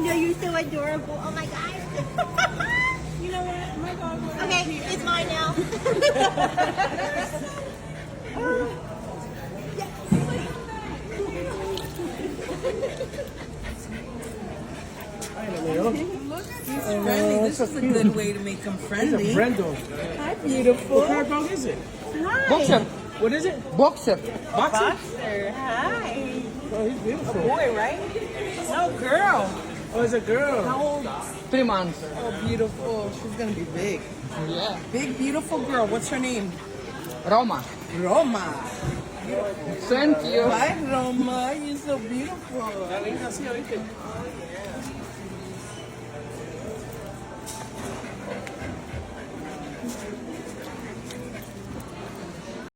know you're so adorable. Oh my gosh. You know what? My dog will Okay, it's mine now. He's friendly. This is a good way to make him friendly. He's a friend dog. Hi, beautiful. What kind of dog is it? Hi. Boxer. What is it? Boxer. Boxer? Boxer. Hi. Oh, he's beautiful. Boy, right? No, girl. Oh, it's a girl. How old? 3 months. Oh, beautiful. She's gonna be big. Yeah. Big, beautiful girl. What's her name? Roma. Roma. Thank you. Hi, Roma. You're so beautiful. Así, ¿oíste?